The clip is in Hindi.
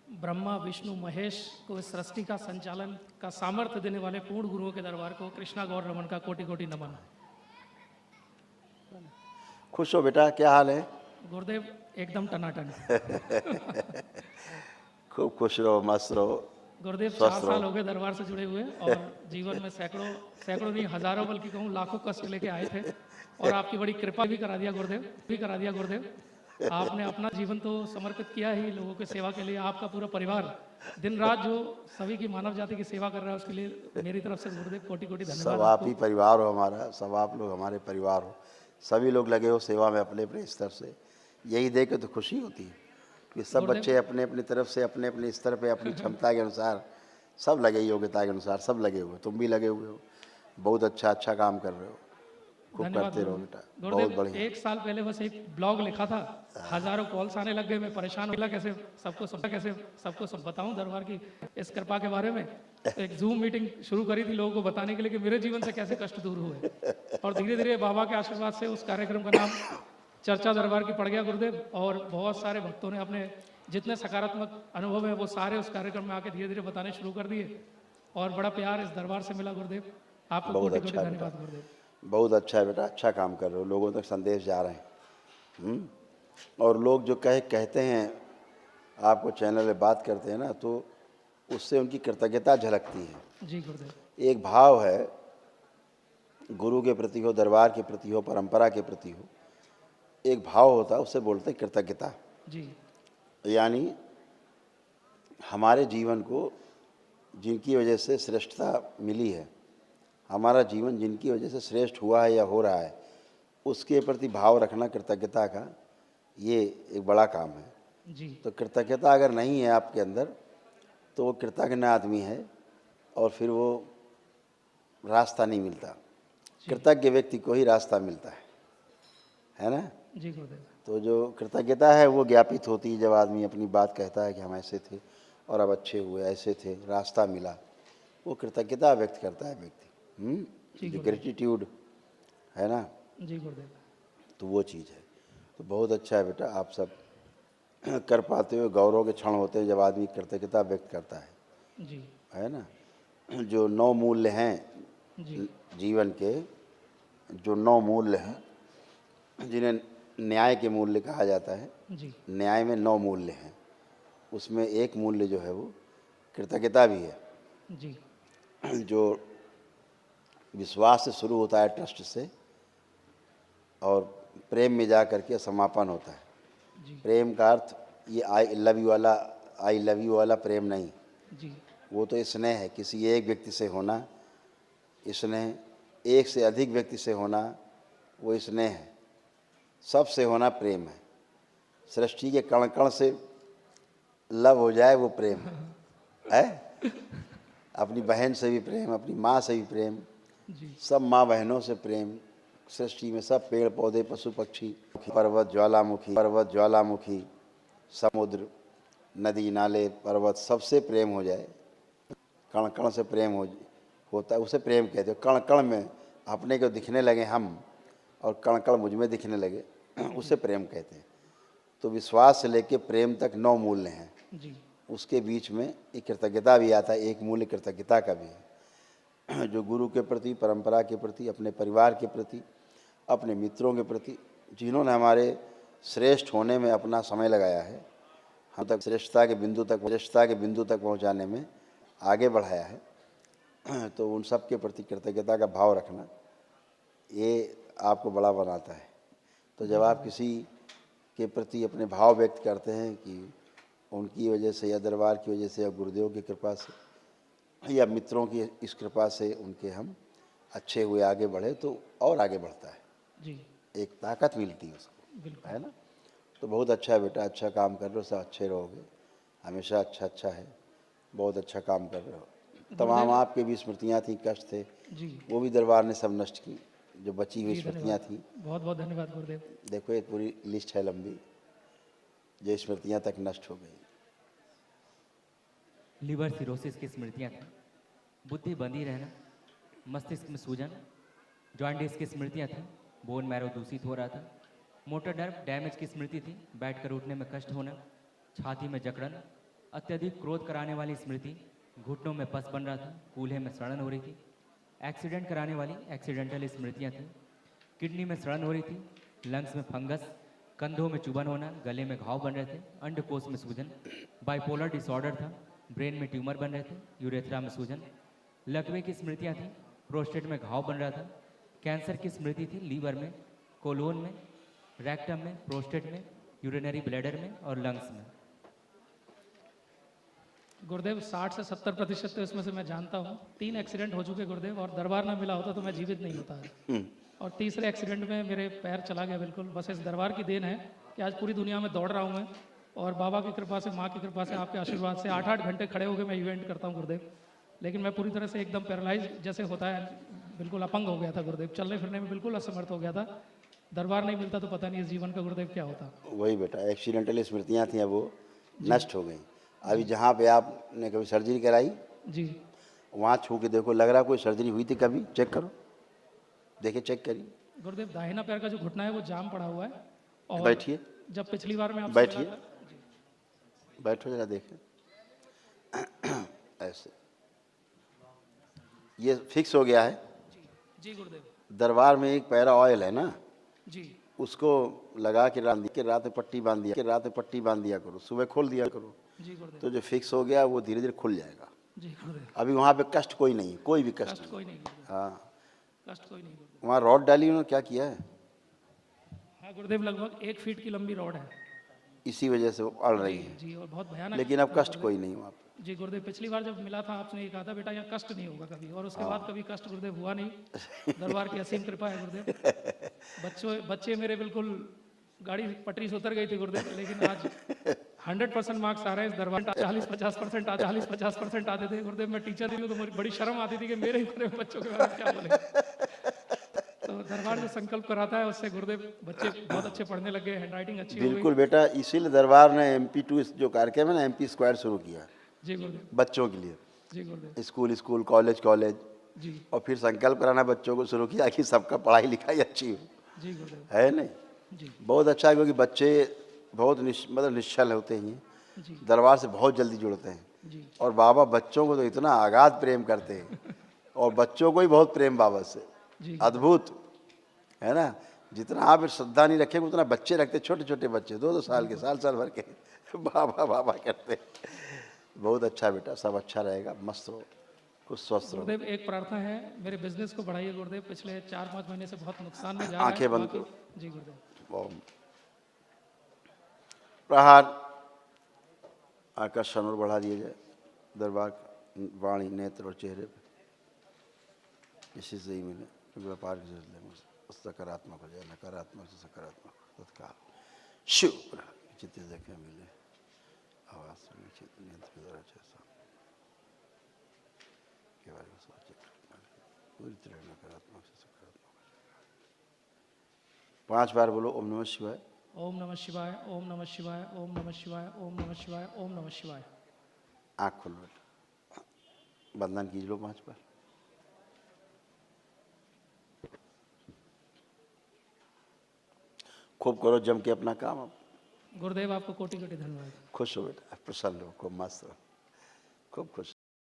ब्रह्मा विष्णु महेश को इस सृष्टि का संचालन का सामर्थ्य देने वाले पूर्ण गुरुओं के दरबार को कृष्णा गौर रमन का कोटि कोटि नमन। खुश हो बेटा, क्या हाल है? गुरुदेव एकदम टनाटन। खूब खुश रहो, मस्त रहो, गुरुदेव 4 स्वस्थ साल रहो। हो गए दरबार से जुड़े हुए और जीवन में सैकड़ों सैकड़ों नहीं हजारों बल्कि कहूँ लाखों कष्ट लेके आए थे और आपकी बड़ी कृपा भी करा दिया गुरुदेव। आपने अपना जीवन तो समर्पित किया ही लोगों की सेवा के लिए। आपका पूरा परिवार दिन रात जो सभी की मानव जाति की सेवा कर रहा है उसके लिए मेरी तरफ से गुरुदेव कोटि कोटि धन्यवाद। सब आप ही परिवार हो हमारा, सब आप लोग हमारे परिवार हो। सभी लोग लगे हो सेवा में अपने अपने स्तर से। यही देख के तो खुशी होती है कि सब बच्चे अपने अपनी तरफ से अपने अपने स्तर पे अपनी क्षमता के अनुसार सब लगे, योग्यता के अनुसार सब लगे हुए। तुम भी लगे हुए हो, बहुत अच्छा काम कर रहे हो, खूब करते रहो बेटा, बहुत बढ़िया। 1 साल पहले बस एक ब्लॉग लिखा था, हजारों कॉल्स आने लग गए, मैं परेशान हो गया कैसे सबको सब बताऊं दरबार की इस कृपा के बारे में। एक जूम मीटिंग शुरू करी थी लोगों को बताने के लिए कि मेरे जीवन से कैसे कष्ट दूर हुए और धीरे धीरे बाबा के आशीर्वाद से उस कार्यक्रम का नाम चर्चा दरबार की पड़ गया गुरुदेव। और बहुत सारे भक्तों ने अपने जितने सकारात्मक अनुभव है वो सारे उस कार्यक्रम में आके धीरे धीरे बताने शुरू कर दिए और बड़ा प्यार इस दरबार से मिला गुरुदेव। आपको कोटि कोटि धन्यवाद गुरुदेव। बहुत अच्छा है बेटा, अच्छा काम कर रहे हो, लोगों तक संदेश जा रहे हैं। और लोग जो कहते हैं आपको चैनल में बात करते हैं ना, तो उससे उनकी कृतज्ञता झलकती है। जी गुरुदेव। एक भाव है गुरु के प्रति हो, दरबार के प्रति हो, परंपरा के प्रति हो, एक भाव होता है, उससे बोलते हैं कृतज्ञता। जी। यानी हमारे जीवन को जिनकी वजह से श्रेष्ठता मिली है, हमारा जीवन जिनकी वजह से श्रेष्ठ हुआ है या हो रहा है, उसके प्रति भाव रखना कृतज्ञता का, ये एक बड़ा काम है। जी। तो कृतज्ञता अगर नहीं है आपके अंदर तो वो कृतज्ञ आदमी है और फिर वो रास्ता नहीं मिलता। कृतज्ञ व्यक्ति को ही रास्ता मिलता है ना? जी गुरुदेव। तो जो कृतज्ञता है वो ज्ञापित होती है जब आदमी अपनी बात कहता है कि हम ऐसे थे और अब अच्छे हुए, ऐसे थे, रास्ता मिला, वो कृतज्ञता व्यक्त करता है व्यक्ति। जो ग्रेटिट्यूड है ना, जी गुरुदेव, तो वो चीज़ है। तो बहुत अच्छा है बेटा, आप सब कर पाते हो। गौरव के क्षण होते हैं जब आदमी कृतज्ञता व्यक्त करता है। जी। है ना? जो 9 मूल्य हैं जीवन के, जो 9 मूल्य हैं जिन्हें न्याय के मूल्य कहा जाता है। जी। न्याय में 9 मूल्य हैं, उसमें एक मूल्य जो है वो कृतज्ञता भी है। जी। जो विश्वास से शुरू होता है, ट्रस्ट से, और प्रेम में जा करके समापन होता है। जी। प्रेम का अर्थ ये आई लव यू वाला प्रेम नहीं। जी। वो तो स्नेह है, किसी एक व्यक्ति से होना स्नेह, एक से अधिक व्यक्ति से होना वो स्नेह है, सबसे होना प्रेम है। सृष्टि के कण कण से लव हो जाए वो प्रेम है। अपनी बहन से भी प्रेम, अपनी माँ से भी प्रेम, सब माँ बहनों से प्रेम, सृष्टि में सब पेड़ पौधे पशु पक्षी, पर्वत ज्वालामुखी, समुद्र नदी नाले पर्वत, सबसे प्रेम हो जाए, कण कण से प्रेम होता है, उसे प्रेम कहते हो। कण कण में अपने को दिखने लगे हम और कण कण मुझ में दिखने लगे, उसे प्रेम कहते हैं। तो विश्वास से लेके प्रेम तक 9 मूल्य हैं। जी। उसके बीच में एक कृतज्ञता भी आता है, एक मूल्य कृतज्ञता का भी है, जो गुरु के प्रति, परंपरा के प्रति, अपने परिवार के प्रति, अपने मित्रों के प्रति, जिन्होंने हमारे श्रेष्ठ होने में अपना समय लगाया है, हम तक श्रेष्ठता के बिंदु तक पहुंचाने में आगे बढ़ाया है। तो उन सब के प्रति कृतज्ञता का भाव रखना, ये आपको बड़ा बनाता है। तो जब आप किसी के प्रति अपने भाव व्यक्त करते हैं कि उनकी वजह से या दरबार की वजह से या गुरुदेव की कृपा से या मित्रों की इस कृपा से उनके हम अच्छे हुए, आगे बढ़े, तो और आगे बढ़ता है। जी। एक ताकत मिलती है उसको, है ना? तो बहुत अच्छा है बेटा, अच्छा काम कर रहे हो, सब अच्छे रहोगे, हमेशा अच्छा है, बहुत अच्छा काम कर रहे हो। तमाम आपके भी स्मृतियाँ थी, कष्ट थे, जी, वो भी दरबार ने सब नष्ट की, जो बची हुई स्मृतियाँ थी। बहुत बहुत धन्यवाद गुरुदेव। देखो ये पूरी लिस्ट है लंबी, जो स्मृतियाँ तक नष्ट हो गई। लिवर सिरोसिस की स्मृतियाँ थी, बुद्धि बंधी रहना, मस्तिष्क में सूजन, जॉन्डिस की स्मृतियाँ थी, बोन मैरो दूषित हो रहा था, मोटर नर्व डैमेज की स्मृति थी, बैठकर उठने में कष्ट होना, छाती में जकड़न, अत्यधिक क्रोध कराने वाली स्मृति, घुटनों में पस बन रहा था, कूल्हे में सड़न हो रही थी। एक्सीडेंट कराने वाली एक्सीडेंटल स्मृतियाँ थीं, किडनी में सड़न हो रही थी, लंग्स में फंगस, कंधों में चुभन होना, गले में घाव बन रहे थे, अंडकोश में सूजन, बाइपोलर डिसऑर्डर था, ब्रेन में ट्यूमर बन रहे थे, यूरेथ्रा में सूजन, लकवे की स्मृतियाँ थीं, प्रोस्टेट में घाव बन रहा था, कैंसर की स्मृति थी लीवर में, कोलोन में, रेक्टम में, प्रोस्टेट में, यूरिनरी ब्लैडर में और लंग्स में। गुरुदेव 60 से 70% तो इसमें से मैं जानता हूँ। 3 एक्सीडेंट हो चुके गुरुदेव, और दरबार ना मिला होता तो मैं जीवित नहीं होता है। और तीसरे एक्सीडेंट में मेरे पैर चला गया बिल्कुल। बस इस दरबार की देन है कि आज पूरी दुनिया में दौड़ रहा हूँ मैं, और बाबा की कृपा से, माँ की कृपा से, आपके आशीर्वाद से 8-8 घंटे खड़े होकर मैं इवेंट करता हूँ गुरुदेव। लेकिन मैं पूरी तरह से एकदम पैरालाइज जैसे होता है, बिल्कुल अपंग हो गया था गुरुदेव। चलने फिरने में बिल्कुल असमर्थ हो गया था। दरबार नहीं मिलता तो पता नहीं इस जीवन का गुरुदेव क्या होता। वही बेटा, एक्सीडेंटल स्मृतियाँ थी, अब वो नष्ट हो गई। अभी जहाँ पे आपने कभी सर्जरी कराई, जी वहाँ छू के देखो, लग रहा कोई सर्जरी हुई थी कभी? चेक करो, देखिए, चेक करिए। गुरुदेव दाहिना पैर का जो घुटना है वो जाम पड़ा हुआ है। और बैठिए, जब पिछली बार मैं आपसे बैठिए। मिला था, बैठो जरा, देखें ऐसे। ये फिक्स हो गया है। जी गुरुदेव। दरबार में एक पैरा ऑयल है ना, जी उसको लगा के रात में पट्टी बांध दिया करो, सुबह खोल दिया करो, जी गुरुदेव। तो जो फिक्स हो गया वो धीरे धीरे खुल जाएगा। जी गुरुदेव। अभी वहाँ पे कष्ट कोई नहीं, कोई भी कष्ट कष्ट नहीं। कोई नहीं गुरुदेव, हाँ, कष्ट कोई नहीं गुरुदेव। वहाँ रॉड डाली उन्होंने, क्या किया है, हाँ गुरुदेव, लगभग 1 फीट की लंबी रॉड है। इसी वजह से वो अड़ रही है। जी, और बहुत भयानक। लेकिन अब कष्ट कोई नहीं वहाँ पे। जी गुरुदेव, पिछली बार जब मिला था आपने ये कहा था बेटा यहाँ कष्ट नहीं होगा कभी, और उसके बाद कभी कष्ट गुरुदेव हुआ नहीं। दरबार की असीम कृपा है गुरुदेव। बच्चे मेरे बिल्कुल गाड़ी पटरी से उतर गई थी गुरुदेव, लेकिन आज 100% मार्क्स आ रहे हैं इस दरबार। 40-50% आते थे गुरुदेव। मैं टीचर थी तो मुझे बड़ी शर्म आती थी कि मेरे ही बड़े बच्चों के बारे में क्या बोले। तो दरबार जो संकल्प कराता है उससे गुरुदेव बच्चे बहुत अच्छे पढ़ने लगे, हैंडराइटिंग अच्छी हो गई। बिल्कुल बेटा, इसीलिए दरबार ने MP2 जो कार्यक्रम है ना, MP स्क्वायर शुरू किया जी गुरुदेव। बच्चों के लिए। जी गुरुदेव। स्कूल, कॉलेज, जी और फिर संकल्प कराना बच्चों को शुरू किया कि सबका पढ़ाई लिखाई अच्छी हो। जी गुरुदेव। है नहीं? जी बहुत अच्छा है, क्योंकि बच्चे बहुत मतलब निश्चल होते हैं, जी दरबार से बहुत जल्दी जुड़ते हैं। जी और बाबा बच्चों को तो इतना आगाध प्रेम करते हैं, और बच्चों को ही बहुत प्रेम बाबा से, जी अद्भुत है ना। जितना आप श्रद्धा नहीं रखेंगे उतना बच्चे रखते, छोटे छोटे बच्चे 2-2 साल के, साल भर के, बाबा करते। बहुत अच्छा बेटा, सब अच्छा रहेगा, मस्त हो, कुछ स्वस्थ रहो। गुरुदेव एक प्रार्थना है, मेरे बिजनेस को बढ़ाइए गुरुदेव। पिछले 4-5 महीने से बहुत नुकसान में जा रहा है। आंखें बंद बाकी- करो। जी गुरुदेव। ओम प्रहार आकर्षण और बढ़ा दिया जाए दरबार, वाणी, नेत्र और चेहरे पे, इसी से ही मिले। व्यापार की सोच लेंगे, सकारात्मक हो जाए, नकारात्मक से सकारात्मक तत्काल शिव चित्त देखे मिले, आवाज सुनिए, चित्त नेत्र के द्वारा जैसा के बारे में सोचे, पूरी तरह नकारात्मक से सकारात्मक। 5 बार बोलो ओम नमः शिवाय। ओम नमः शिवाय, ओम नमः शिवाय, ओम नमः शिवाय, ओम नमः शिवाय, ओम नमः शिवाय। आँख खोलो बेटा, बंधन कीजिए लो 5 बार। खूब करो जम के अपना काम। अब गुरुदेव आपको कोटि कोटि धन्यवाद। खुश हो बेटा, प्रसन्न हो, खूब मस्त हो, खूब खुश